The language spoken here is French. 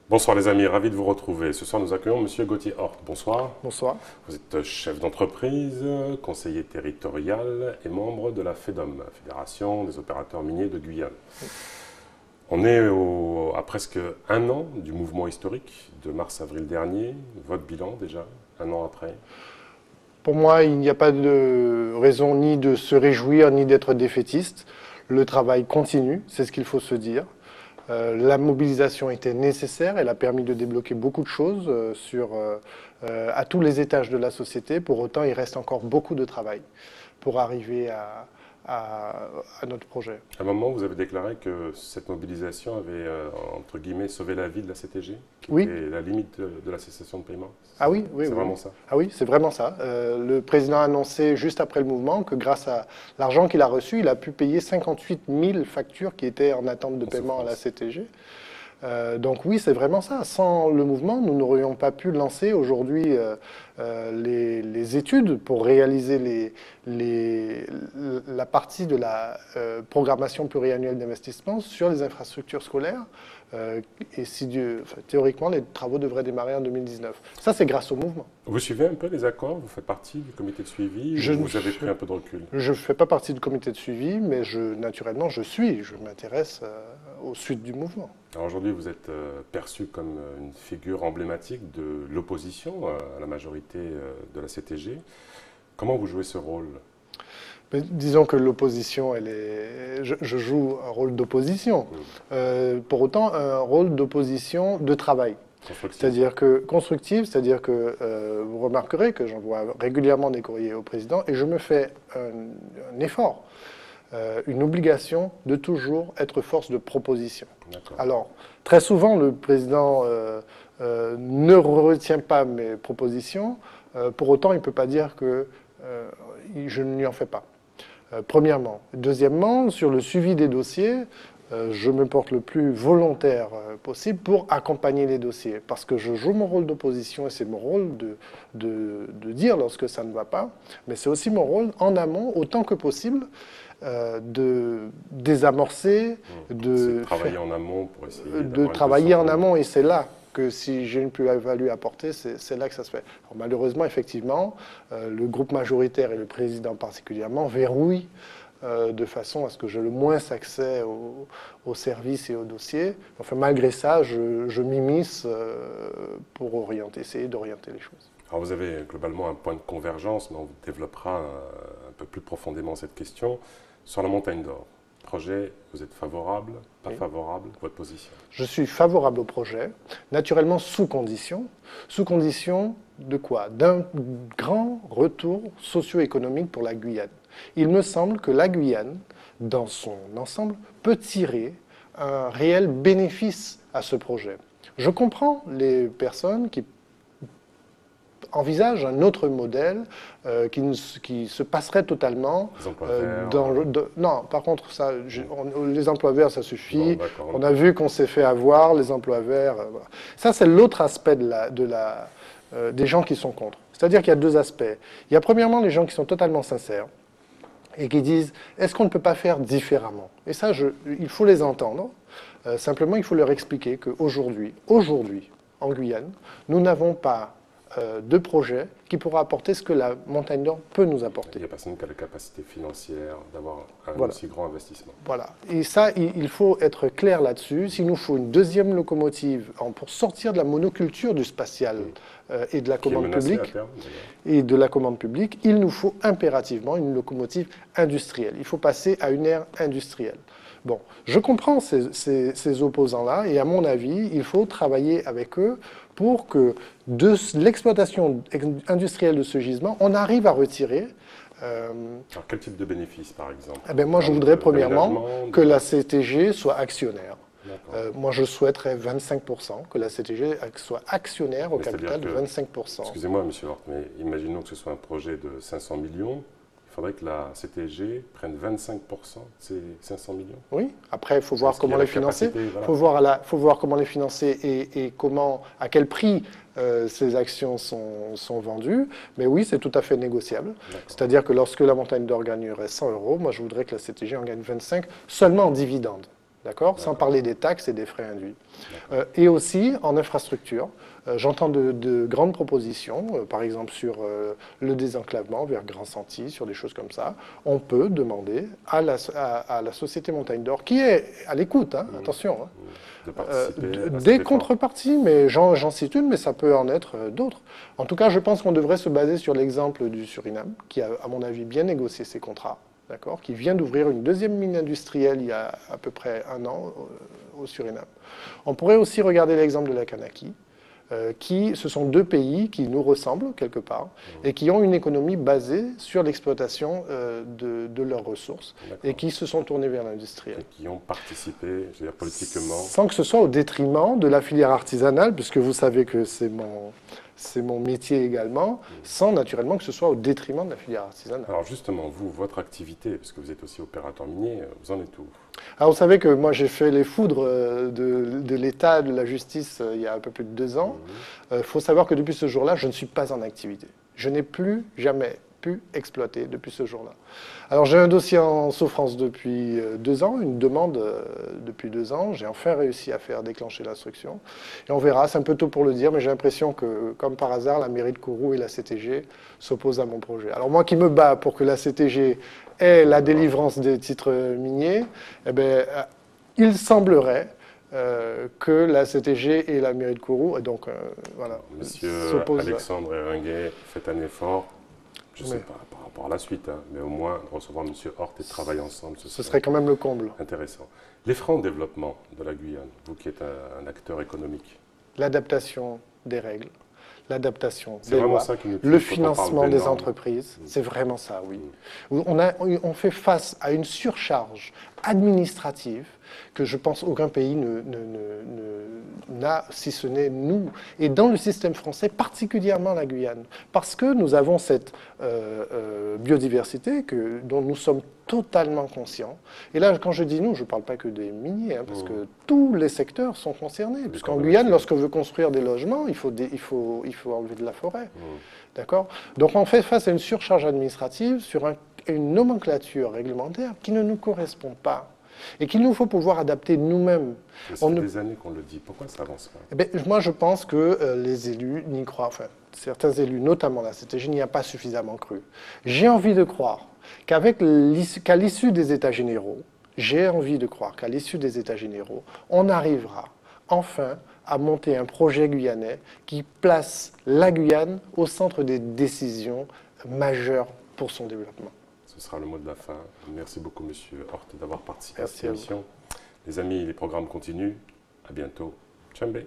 Bonsoir les amis, ravi de vous retrouver. Ce soir nous accueillons Monsieur Gauthier Hort. Bonsoir. Bonsoir. Vous êtes chef d'entreprise, conseiller territorial et membre de la FEDOM, Fédération des opérateurs miniers de Guyane. On est à presque un an du mouvement historique de mars-avril dernier. Votre bilan déjà, un an après? Pour moi, il n'y a pas de raison ni de se réjouir ni d'être défaitiste. Le travail continue, c'est ce qu'il faut se dire. La mobilisation était nécessaire, elle a permis de débloquer beaucoup de choses à tous les étages de la société. Pour autant, il reste encore beaucoup de travail pour arriver à notre projet. À un moment, vous avez déclaré que cette mobilisation avait, entre guillemets, sauvé la vie de la CTG, qui Oui. était la limite de la cessation de paiement. Ah oui, oui, c'est oui. vraiment ça. Ah oui, c'est vraiment ça. Le président a annoncé juste après le mouvement que grâce à l'argent qu'il a reçu, il a pu payer 58 000 factures qui étaient en attente de paiement à la CTG. Donc oui, c'est vraiment ça. Sans le mouvement, nous n'aurions pas pu lancer aujourd'hui les études pour réaliser la partie de la programmation pluriannuelle d'investissement sur les infrastructures scolaires. Et théoriquement, les travaux devraient démarrer en 2019. Ça, c'est grâce au mouvement. Vous suivez un peu les accords? Vous faites partie du comité de suivi? Vous avez pris un peu de recul? Je ne fais pas partie du comité de suivi, mais naturellement, je m'intéresse aux suites du mouvement. Alors aujourd'hui, vous êtes perçu comme une figure emblématique de l'opposition à la majorité de la CTG. Comment vous jouez ce rôle? Mais disons que l'opposition, je joue un rôle d'opposition. Pour autant, un rôle d'opposition de travail. C'est-à-dire que constructive, c'est-à-dire que vous remarquerez que j'envoie régulièrement des courriers au président et je me fais un effort, une obligation de toujours être force de proposition. Alors, très souvent, le président ne retient pas mes propositions. Pour autant, il ne peut pas dire que je ne lui en fais pas. Premièrement. Deuxièmement, sur le suivi des dossiers, je me porte le plus volontaire possible pour accompagner les dossiers. Parce que je joue mon rôle d'opposition et c'est mon rôle de dire lorsque ça ne va pas. Mais c'est aussi mon rôle en amont, autant que possible, de désamorcer, de travailler en amont pour essayer de travailler en amont. Et c'est là que si j'ai une plus-value à apporter, c'est là que ça se fait. Alors, malheureusement, effectivement, le groupe majoritaire et le président particulièrement verrouillent de façon à ce que j'ai le moins accès aux services et aux dossiers. Enfin, malgré ça, je m'immisce pour essayer d'orienter les choses. Alors vous avez globalement un point de convergence, mais on développera un peu plus profondément cette question. Sur la Montagne d'Or, projet, vous êtes favorable, pas favorable, votre position? Je suis favorable au projet, naturellement sous condition. Sous condition de quoi? D'un grand retour socio-économique pour la Guyane. Il me semble que la Guyane, dans son ensemble, peut tirer un réel bénéfice à ce projet. Je comprends les personnes qui envisagent un autre modèle qui se passerait totalement non, par contre, les emplois verts, ça suffit. On a vu qu'on s'est fait avoir, les emplois verts. Voilà. Ça, c'est l'autre aspect des gens qui sont contre. C'est-à-dire qu'il y a deux aspects. Il y a premièrement les gens qui sont totalement sincères et qui disent « est-ce qu'on ne peut pas faire différemment ?» Et ça, il faut les entendre. Simplement, il faut leur expliquer qu'aujourd'hui, en Guyane, nous n'avons pas de projet qui pourra apporter ce que la Montagne d'Or peut nous apporter. Il n'y a personne qui a la capacité financière d'avoir un aussi grand investissement. Voilà. Et ça, il faut être clair là-dessus. S'il nous faut une deuxième locomotive pour sortir de la monoculture du spatial et de la commande publique, il nous faut impérativement une locomotive industrielle. Il faut passer à une ère industrielle. Bon, je comprends ces opposants-là et à mon avis, il faut travailler avec eux pour que de l'exploitation industrielle de ce gisement, on arrive à retirer. Alors quel type de bénéfice, par exemple? Moi, je voudrais premièrement que la CTG soit actionnaire. Moi, je souhaiterais 25%, que la CTG soit actionnaire au capital de 25%. Excusez-moi, monsieur Hort, mais imaginons que ce soit un projet de 500 millions. Il faudrait que la CTG prenne 25% de ces 500 millions. Oui, après, il faut voir comment les financer. Il faut voir comment les financer et à quel prix ces actions sont vendues. Mais oui, c'est tout à fait négociable. C'est-à-dire que lorsque la Montagne d'Or gagnerait 100 €, moi, je voudrais que la CTG en gagne 25 seulement en dividendes. d'accord, sans parler des taxes et des frais induits. Et aussi en infrastructure. J'entends de grandes propositions, par exemple sur le désenclavement vers Grand Santi, sur des choses comme ça. On peut demander à la Société Montagne d'Or, qui est à l'écoute, hein, attention, des contreparties, mais j'en cite une, mais ça peut en être d'autres. En tout cas, je pense qu'on devrait se baser sur l'exemple du Suriname, qui a, à mon avis, bien négocié ses contrats, d'accord, qui vient d'ouvrir une deuxième mine industrielle il y a à peu près 1 an au Suriname. On pourrait aussi regarder l'exemple de la Kanaki, ce sont 2 pays qui nous ressemblent quelque part et qui ont une économie basée sur l'exploitation de leurs ressources et qui se sont tournés vers l'industriel. Et qui ont participé, je veux dire, politiquement. Sans que ce soit au détriment de la filière artisanale, puisque vous savez que c'est mon métier également, sans naturellement que ce soit au détriment de la filière artisanale. Alors justement, vous, votre activité, parce que vous êtes aussi opérateur minier, vous en êtes où? Alors vous savez que moi j'ai fait les foudres de l'État, de la justice, il y a un peu plus de 2 ans. Il faut savoir que depuis ce jour-là, je ne suis pas en activité. Je n'ai plus jamais pu exploiter depuis ce jour-là. Alors j'ai un dossier en souffrance depuis 2 ans, une demande depuis 2 ans. J'ai enfin réussi à faire déclencher l'instruction. Et on verra, c'est un peu tôt pour le dire, mais j'ai l'impression que, comme par hasard, la mairie de Kourou et la CTG s'opposent à mon projet. Alors moi qui me bats pour que la CTG ait la délivrance des titres miniers, eh bien, il semblerait que la CTG et la mairie de Kourou, donc voilà, Monsieur Alexandre Eringuet, faites un effort. Je ne sais pas par rapport à la suite, hein, mais au moins recevoir M. Hort et travailler ensemble. Ce serait quand même le comble. Intéressant. Les freins au développement de la Guyane, vous qui êtes un acteur économique. L'adaptation des règles, l'adaptation des lois, le financement des entreprises, c'est vraiment ça, oui. On fait face à une surcharge administrative que je pense aucun pays n'a, si ce n'est nous. Et dans le système français, particulièrement la Guyane, parce que nous avons cette biodiversité dont nous sommes totalement conscients. Et là, quand je dis nous, je ne parle pas que des miniers, hein, parce que tous les secteurs sont concernés. Puisqu'en Guyane, lorsqu'on veut construire des logements, il faut enlever de la forêt. D'accord ? Donc on fait face à une surcharge administrative sur une nomenclature réglementaire qui ne nous correspond pas. Et qu'il nous faut pouvoir adapter nous-mêmes. Ça fait des années qu'on le dit. Pourquoi ça avance pas ? Eh bien, moi, je pense que les élus n'y croient, enfin, certains élus, notamment la CTG, n'y a pas suffisamment cru. J'ai envie de croire qu'à l'issue des États généraux, on arrivera enfin à monter un projet guyanais qui place la Guyane au centre des décisions majeures pour son développement. Ce sera le mot de la fin. Merci beaucoup, M. Hort, d'avoir participé à cette émission. Les amis, les programmes continuent. À bientôt. Tchambé.